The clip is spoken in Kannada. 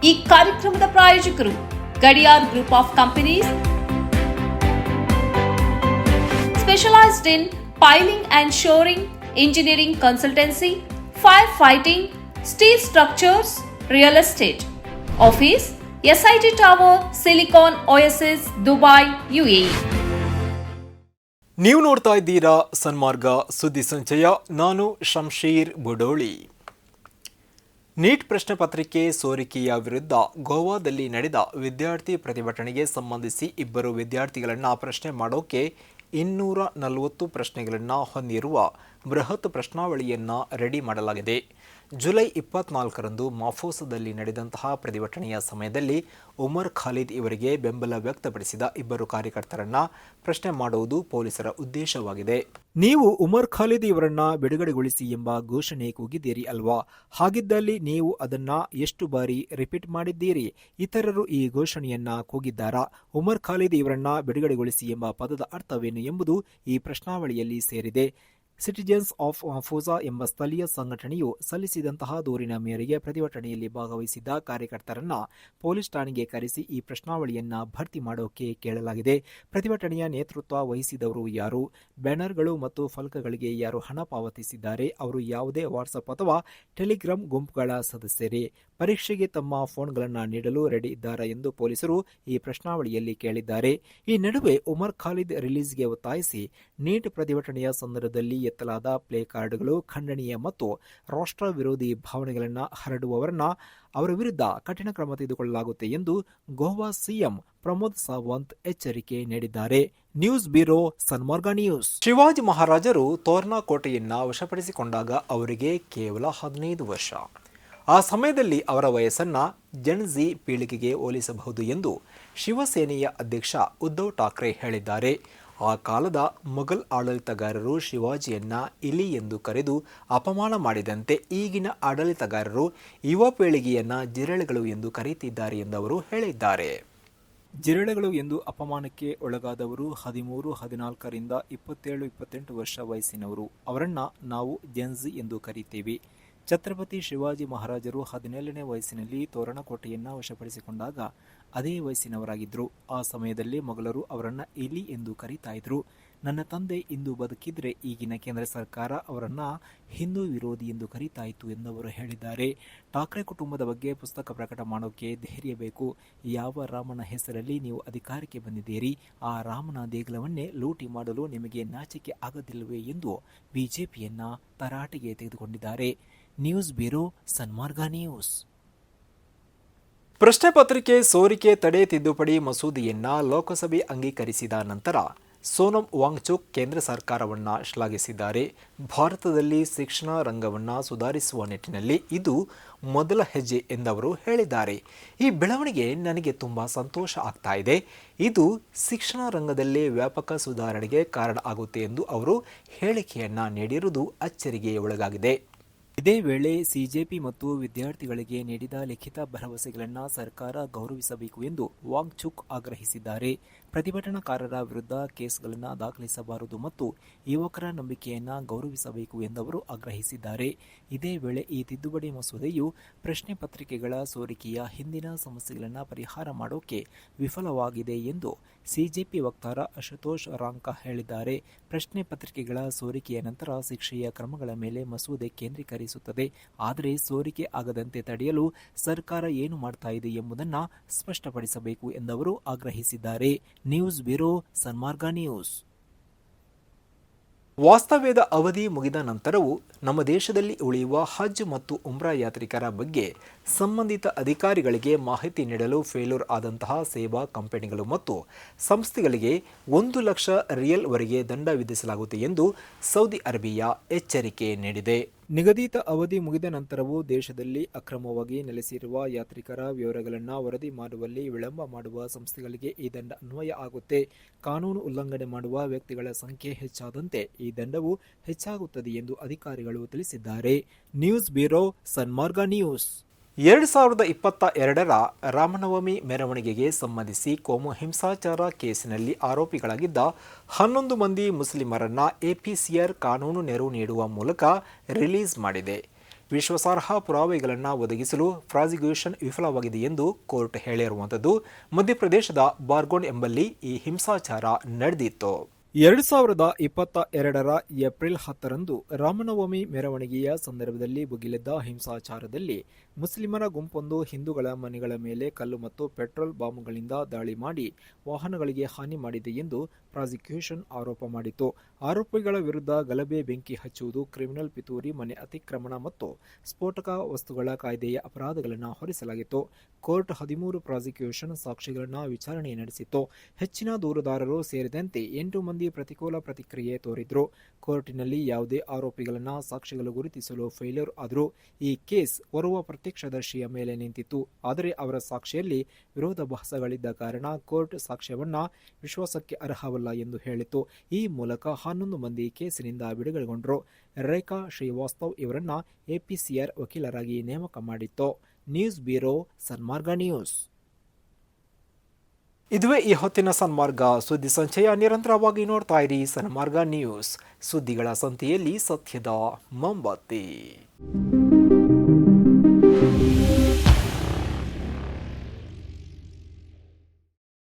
ಈ ಕಾರ್ಯಕ್ರಮದ ಪ್ರಾಯೋಜಕರು Gadiyar group of companies, specialized in piling and shoring, engineering consultancy, firefighting, steel structures, real estate. Office, SIT Tower, Silicon Oasis, Dubai, UAE. ನೀವು ನೋಡ್ತಾ ಇದ್ದೀರಾ ಸನ್ಮಾರ್ಗ ಸುದ್ದಿ ಸಂಚಯ. ನಾನು ಶಂಶೀರ್ ಬುಡೋಳಿ. ನೀಟ್ ಪ್ರಶ್ನೆ ಪತ್ರಿಕೆ ಸೋರಿಕೆಯ ವಿರುದ್ಧ ಗೋವಾದಲ್ಲಿ ನಡೆದ ವಿದ್ಯಾರ್ಥಿ ಪ್ರತಿಭಟನೆಗೆ ಸಂಬಂಧಿಸಿ ಇಬ್ಬರು ವಿದ್ಯಾರ್ಥಿಗಳನ್ನು ಪ್ರಶ್ನೆ ಮಾಡೋಕೆ 240 ಪ್ರಶ್ನೆಗಳನ್ನು ಹೊಂದಿರುವ ಬೃಹತ್ ಪ್ರಶ್ನಾವಳಿಯನ್ನು ರೆಡಿ ಮಾಡಲಾಗಿದೆ. ಜುಲೈ 24ರಂದು ಮಾಫೋಸದಲ್ಲಿ ನಡೆದಂತಹ ಪ್ರತಿಭಟನೆಯ ಸಮಯದಲ್ಲಿ ಉಮರ್ ಖಾಲಿದ್ ಇವರಿಗೆ ಬೆಂಬಲ ವ್ಯಕ್ತಪಡಿಸಿದ ಇಬ್ಬರು ಕಾರ್ಯಕರ್ತರನ್ನ ಪ್ರಶ್ನೆ ಮಾಡುವುದು ಪೊಲೀಸರ ಉದ್ದೇಶವಾಗಿದೆ. ನೀವು ಉಮರ್ ಖಾಲಿದ್ ಇವರನ್ನ ಬಿಡುಗಡೆಗೊಳಿಸಿ ಎಂಬ ಘೋಷಣೆ ಕೂಗಿದ್ದೀರಿ ಅಲ್ವಾ? ಹಾಗಿದ್ದಲ್ಲಿ ನೀವು ಅದನ್ನ ಎಷ್ಟು ಬಾರಿ ರಿಪೀಟ್ ಮಾಡಿದ್ದೀರಿ? ಇತರರು ಈ ಘೋಷಣೆಯನ್ನ ಕೂಗಿದ್ದಾರಾ? ಉಮರ್ ಖಾಲಿದ್ ಇವರನ್ನ ಬಿಡುಗಡೆಗೊಳಿಸಿ ಎಂಬ ಪದದ ಅರ್ಥವೇನು ಎಂಬುದು ಈ ಪ್ರಶ್ನಾವಳಿಯಲ್ಲಿ ಸೇರಿದೆ. ಸಿಟಿಜನ್ಸ್ ಆಫ್ ಮಾಫೋಸಾ ಎಂಬ ಸ್ಥಳೀಯ ಸಂಘಟನೆಯು ಸಲ್ಲಿಸಿದಂತಹ ದೂರಿನ ಮೇರೆಗೆ ಪ್ರತಿಭಟನೆಯಲ್ಲಿ ಭಾಗವಹಿಸಿದ್ದ ಕಾರ್ಯಕರ್ತರನ್ನ ಪೊಲೀಸ್ ಠಾಣೆಗೆ ಕರೆಸಿ ಈ ಪ್ರಶ್ನಾವಳಿಯನ್ನ ಭರ್ತಿ ಮಾಡೋಕೆ ಕೇಳಲಾಗಿದೆ. ಪ್ರತಿಭಟನೆಯ ನೇತೃತ್ವ ವಹಿಸಿದವರು ಯಾರು? ಬ್ಯಾನರ್ಗಳು ಮತ್ತು ಫಲಕಗಳಿಗೆ ಯಾರು ಹಣ ಪಾವತಿಸಿದ್ದಾರೆ? ಅವರು ಯಾವುದೇ ವಾಟ್ಸಪ್ ಅಥವಾ ಟೆಲಿಗ್ರಾಮ್ ಗುಂಪುಗಳ ಸದಸ್ಯರೇ? ಪರೀಕ್ಷೆಗೆ ತಮ್ಮ ಫೋನ್ಗಳನ್ನು ನೀಡಲು ರೆಡಿ ಇದ್ದಾರಾ ಎಂದು ಪೊಲೀಸರು ಈ ಪ್ರಶ್ನಾವಳಿಯಲ್ಲಿ ಕೇಳಿದ್ದಾರೆ. ಈ ನಡುವೆ ಉಮರ್ ಖಾಲಿದ್ ರಿಲೀಸ್ಗೆ ಒತ್ತಾಯಿಸಿ ನೀಟ್ ಪ್ರತಿಭಟನೆಯ ಸಂದರ್ಭದಲ್ಲಿ ಎತ್ತಲಾದ ಪ್ಲೇ ಕಾರ್ಡ್ಗಳು ಖಂಡನೀಯ ಮತ್ತು ರಾಷ್ಟ್ರ ವಿರೋಧಿ ಭಾವನೆಗಳನ್ನು ಹರಡುವವರನ್ನ ಅವರ ವಿರುದ್ಧ ಕಠಿಣ ಕ್ರಮ ತೆಗೆದುಕೊಳ್ಳಲಾಗುತ್ತೆ ಎಂದು ಗೋವಾ ಸಿಎಂ ಪ್ರಮೋದ್ ಸಾವಂತ್ ಎಚ್ಚರಿಕೆ ನೀಡಿದ್ದಾರೆ. News bureau, Sanmarga news. Shivaji ಮಹಾರಾಜರು ತೋರ್ನಾ ಕೋಟೆಯನ್ನ ವಶಪಡಿಸಿಕೊಂಡಾಗ ಅವರಿಗೆ ಕೇವಲ 15 ವರ್ಷ. ಆ ಸಮಯದಲ್ಲಿ ಅವರ ವಯಸ್ಸನ್ನ ಜೆನ್-ಝಿ ಪೀಳಿಗೆಗೆ ಹೋಲಿಸಬಹುದು ಎಂದು ಶಿವಸೇನೆಯ ಅಧ್ಯಕ್ಷ ಉದ್ಧವ್ ಠಾಕ್ರೆ ಹೇಳಿದ್ದಾರೆ. ಆ ಕಾಲದ ಮೊಘಲ್ ಆಡಳಿತಗಾರರು ಶಿವಾಜಿಯನ್ನ ಇಲಿ ಎಂದು ಕರೆದು ಅಪಮಾನ ಮಾಡಿದಂತೆ ಈಗಿನ ಆಡಳಿತಗಾರರು ಯುವ ಪೀಳಿಗೆಯನ್ನ ಜಿರಳೆಗಳು ಎಂದು ಕರೆಯುತ್ತಿದ್ದಾರೆ ಎಂದು ಅವರು ಹೇಳಿದ್ದಾರೆ. ಜಿರಳೆಗಳು ಎಂದು ಅಪಮಾನಕ್ಕೆ ಒಳಗಾದವರು 13, 14ರಿಂದ 27, 28 ವರ್ಷ ವಯಸ್ಸಿನವರು. ಅವರನ್ನ ನಾವು ಜೆನ್-ಝಿ ಎಂದು ಕರೀತೀವಿ. ಛತ್ರಪತಿ ಶಿವಾಜಿ ಮಹಾರಾಜರು 17ನೇ ವಯಸ್ಸಿನಲ್ಲಿ ತೋರಣಕೋಟೆಯನ್ನು ವಶಪಡಿಸಿಕೊಂಡಾಗ ಅದೇ ವಯಸ್ಸಿನವರಾಗಿದ್ದರು. ಆ ಸಮಯದಲ್ಲಿ ಮೊಘಲರು ಅವರನ್ನು ಇಲಿ ಎಂದು ಕರೀತಾ ಇದ್ರು. ನನ್ನ ತಂದೆ ಇಂದು ಬದುಕಿದ್ರೆ ಈಗಿನ ಕೇಂದ್ರ ಸರ್ಕಾರ ಅವರನ್ನ ಹಿಂದೂ ವಿರೋಧಿ ಎಂದು ಕರೀತಾ ಇತ್ತು ಎಂದವರು ಹೇಳಿದ್ದಾರೆ. ಠಾಕ್ರೆ ಕುಟುಂಬದ ಬಗ್ಗೆ ಪುಸ್ತಕ ಪ್ರಕಟ ಮಾಡೋಕೆ ಧೈರ್ಯ ಬೇಕು. ಯಾವ ರಾಮನ ಹೆಸರಲ್ಲಿ ನೀವು ಅಧಿಕಾರಕ್ಕೆ ಬಂದಿದ್ದೀರಿ? ಆ ರಾಮನ ದೇಗುಲವನ್ನೇ ಲೂಟಿ ಮಾಡಲು ನಿಮಗೆ ನಾಚಿಕೆ ಆಗದಿಲ್ಲವೇ ಎಂದು ಬಿಜೆಪಿಯನ್ನ ತರಾಟೆಗೆ ತೆಗೆದುಕೊಂಡಿದ್ದಾರೆ. News bureau, Sanmarga news. ಪ್ರಶ್ನೆ ಪತ್ರಿಕೆ ಸೋರಿಕೆ ತಡೆ ತಿದ್ದುಪಡಿ ಮಸೂದೆಯನ್ನ ಲೋಕಸಭೆ ಅಂಗೀಕರಿಸಿದ ನಂತರ ಸೋನಂ ವಾಂಗ್ಚುಕ್ ಕೇಂದ್ರ ಸರ್ಕಾರವನ್ನು ಶ್ಲಾಘಿಸಿದ್ದಾರೆ. ಭಾರತದಲ್ಲಿ ಶಿಕ್ಷಣ ರಂಗವನ್ನು ಸುಧಾರಿಸುವ ನಿಟ್ಟಿನಲ್ಲಿ ಇದು ಮೊದಲ ಹೆಜ್ಜೆ ಎಂದವರು ಹೇಳಿದ್ದಾರೆ. ಈ ಬೆಳವಣಿಗೆ ನನಗೆ ತುಂಬ ಸಂತೋಷ ಆಗ್ತಾ ಇದೆ. ಇದು ಶಿಕ್ಷಣ ರಂಗದಲ್ಲಿ ವ್ಯಾಪಕ ಸುಧಾರಣೆಗೆ ಕಾರಣ ಆಗುತ್ತೆ ಎಂದು ಅವರು ಹೇಳಿಕೆಯನ್ನ ನೀಡಿರುವುದು ಅಚ್ಚರಿಗೆ ಒಳಗಾಗಿದೆ. ಇದೇ ವೇಳೆ ಸಿಜೆಪಿ ಮತ್ತು ವಿದ್ಯಾರ್ಥಿಗಳಿಗೆ ನೀಡಿದ ಲಿಖಿತ ಭರವಸೆಗಳನ್ನು ಸರ್ಕಾರ ಗೌರವಿಸಬೇಕು ಎಂದು ವಾಂಗ್ಚುಕ್ ಆಗ್ರಹಿಸಿದ್ದಾರೆ. ಪ್ರತಿಭಟನಾಕಾರರ ವಿರುದ್ಧ ಕೇಸ್ಗಳನ್ನು ದಾಖಲಿಸಬಾರದು ಮತ್ತು ಯುವಕರ ನಂಬಿಕೆಯನ್ನು ಗೌರವಿಸಬೇಕು ಎಂದವರು ಆಗ್ರಹಿಸಿದ್ದಾರೆ. ಇದೇ ವೇಳೆ ಈ ತಿದ್ದುಪಡಿ ಮಸೂದೆಯು ಪ್ರಶ್ನೆ ಪತ್ರಿಕೆಗಳ ಸೋರಿಕೆಯ ಹಿಂದಿನ ಸಮಸ್ಯೆಗಳನ್ನು ಪರಿಹಾರ ಮಾಡೋಕೆ ವಿಫಲವಾಗಿದೆ ಎಂದು ಸಿಜೆಪಿ ವಕ್ತಾರ ಅಶುತೋಷ್ ರಾಂಕ ಹೇಳಿದ್ದಾರೆ. ಪ್ರಶ್ನೆ ಪತ್ರಿಕೆಗಳ ಸೋರಿಕೆಯ ನಂತರ ಶಿಕ್ಷೆಯ ಕ್ರಮಗಳ ಮೇಲೆ ಮಸೂದೆ ಕೇಂದ್ರೀಕರಿಸುತ್ತದೆ. ಆದರೆ ಸೋರಿಕೆ ಆಗದಂತೆ ತಡೆಯಲು ಸರ್ಕಾರ ಏನು ಮಾಡ್ತಾ ಇದೆ ಎಂಬುದನ್ನು ಸ್ಪಷ್ಟಪಡಿಸಬೇಕು ಎಂದವರು ಆಗ್ರಹಿಸಿದ್ದಾರೆ. News bureau, Sanmarga news. ವಾಸ್ತವ್ಯದ ಅವಧಿ ಮುಗಿದ ನಂತರವೂ ನಮ್ಮ ದೇಶದಲ್ಲಿ ಉಳಿಯುವ ಹಜ್ ಮತ್ತು ಉಮ್ರಾ ಯಾತ್ರಿಕರ ಬಗ್ಗೆ ಸಂಬಂಧಿತ ಅಧಿಕಾರಿಗಳಿಗೆ ಮಾಹಿತಿ ನೀಡಲು ಫೇಲ್ಯೂರ್ ಆದಂತಹ ಸೇವಾ ಕಂಪನಿಗಳು ಮತ್ತು ಸಂಸ್ಥೆಗಳಿಗೆ 1 ಲಕ್ಷ ರಿಯಲ್ ವರೆಗೆ ದಂಡ ವಿಧಿಸಲಾಗುತ್ತೆ ಎಂದು ಸೌದಿ ಅರೇಬಿಯಾ ಎಚ್ಚರಿಕೆ ನೀಡಿದೆ. ನಿಗದಿತ ಅವಧಿ ಮುಗಿದ ನಂತರವೂ ದೇಶದಲ್ಲಿ ಅಕ್ರಮವಾಗಿ ನೆಲೆಸಿರುವ ಯಾತ್ರಿಕರ ವಿವರಗಳನ್ನು ವರದಿ ಮಾಡುವಲ್ಲಿ ವಿಳಂಬ ಮಾಡುವ ಸಂಸ್ಥೆಗಳಿಗೆ ಈ ದಂಡ ಅನ್ವಯ ಆಗುತ್ತೆ. ಕಾನೂನು ಉಲ್ಲಂಘನೆ ಮಾಡುವ ವ್ಯಕ್ತಿಗಳ ಸಂಖ್ಯೆ ಹೆಚ್ಚಾದಂತೆ ಈ ದಂಡವು ಹೆಚ್ಚಾಗುತ್ತದೆ ಎಂದು ಅಧಿಕಾರಿಗಳು ತಿಳಿಸಿದ್ದಾರೆ. News bureau, Sanmarga news. 2022ರ ರಾಮನವಮಿ ಮೆರವಣಿಗೆಗೆ ಸಂಬಂಧಿಸಿ ಕೋಮು ಹಿಂಸಾಚಾರ ಕೇಸಿನಲ್ಲಿ ಆರೋಪಿಗಳಾಗಿದ್ದ 11 ಮಂದಿ ಮುಸ್ಲಿಮರನ್ನ ಎಪಿಸಿಆರ್ ಕಾನೂನು ನೆರವು ನೀಡುವ ಮೂಲಕ ರಿಲೀಸ್ ಮಾಡಿದೆ. ವಿಶ್ವಾಸಾರ್ಹ ಪುರಾವೆಗಳನ್ನು ಒದಗಿಸಲು ಪ್ರಾಸಿಕ್ಯೂಷನ್ ವಿಫಲವಾಗಿದೆ ಎಂದು ಕೋರ್ಟ್ ಹೇಳಿರುವಂಥದ್ದು. ಮಧ್ಯಪ್ರದೇಶದ ಬಾರ್ಗೋನ್ ಎಂಬಲ್ಲಿ ಈ ಹಿಂಸಾಚಾರ ನಡೆದಿತ್ತು. 2022ರ ಏಪ್ರಿಲ್ 10ರಂದು ರಾಮನವಮಿ ಮೆರವಣಿಗೆಯ ಸಂದರ್ಭದಲ್ಲಿ ಭುಗಿಲೆದ್ದ ಹಿಂಸಾಚಾರದಲ್ಲಿ ಮುಸ್ಲಿಮರ ಗುಂಪೊಂದು ಹಿಂದೂಗಳ ಮನೆಗಳ ಮೇಲೆ ಕಲ್ಲು ಮತ್ತು ಪೆಟ್ರೋಲ್ ಬಾಂಬ್ಗಳಿಂದ ದಾಳಿ ಮಾಡಿ ವಾಹನಗಳಿಗೆ ಹಾನಿ ಮಾಡಿದೆ ಎಂದು ಪ್ರಾಸಿಕ್ಯೂಷನ್ ಆರೋಪ ಮಾಡಿತ್ತು. ಆರೋಪಿಗಳ ವಿರುದ್ಧ ಗಲಭೆ, ಬೆಂಕಿ ಹಚ್ಚುವುದು, ಕ್ರಿಮಿನಲ್ ಪಿತೂರಿ, ಮನೆ ಅತಿಕ್ರಮಣ ಮತ್ತು ಸ್ಫೋಟಕ ವಸ್ತುಗಳ ಕಾಯ್ದೆಯ ಅಪರಾಧಗಳನ್ನು ಹೊರಿಸಲಾಗಿತ್ತು. ಕೋರ್ಟ್ 13 ಪ್ರಾಸಿಕ್ಯೂಷನ್ ಸಾಕ್ಷಿಗಳನ್ನು ವಿಚಾರಣೆ ನಡೆಸಿತ್ತು. ಹೆಚ್ಚಿನ ದೂರುದಾರರು ಸೇರಿದಂತೆ 8 ಮಂದಿ ಪ್ರತಿಕೂಲ ಪ್ರತಿಕ್ರಿಯೆ ತೋರಿದ್ರು. ಕೋರ್ಟಿನಲ್ಲಿ ಯಾವುದೇ ಆರೋಪಿಗಳನ್ನ ಸಾಕ್ಷಿಗಳು ಗುರುತಿಸಲು ಫೇಲ್ಯೂರ್ ಆದರೂ ಈ ಕೇಸ್ ಓರ್ವ ಪ್ರತ್ಯಕ್ಷದರ್ಶಿಯ ಮೇಲೆ ನಿಂತಿತ್ತು. ಆದರೆ ಅವರ ಸಾಕ್ಷಿಯಲ್ಲಿ ವಿರೋಧಾಭಾಸಗಳಿದ್ದ ಕಾರಣ ಕೋರ್ಟ್ ಸಾಕ್ಷ್ಯವನ್ನ ವಿಶ್ವಾಸಕ್ಕೆ ಅರ್ಹವಲ್ಲ ಎಂದು ಹೇಳಿತ್ತು. ಈ ಮೂಲಕ 11 ಮಂದಿ ಕೇಸಿನಿಂದ ಬಿಡುಗಡೆಗೊಂಡರು. ರೇಖಾ ಶ್ರೀವಾಸ್ತವ್ ಇವರನ್ನ ಎಪಿಸಿಆರ್ ವಕೀಲರಾಗಿ ನೇಮಕ ಮಾಡಿತ್ತು. News bureau, Sanmarga news. ಇದುವೇ ಈ ಹೊತ್ತಿನ ಸನ್ಮಾರ್ಗ ಸುದ್ದಿ ಸಂಚಯ. ನಿರಂತರವಾಗಿ ನೋಡ್ತಾ ಇರಿ ಸನ್ಮಾರ್ಗ ನ್ಯೂಸ್, ಸುದ್ದಿಗಳ ಸಂತೆಯಲ್ಲಿ ಸತ್ಯದ ಮೊಂಬತ್ತಿ.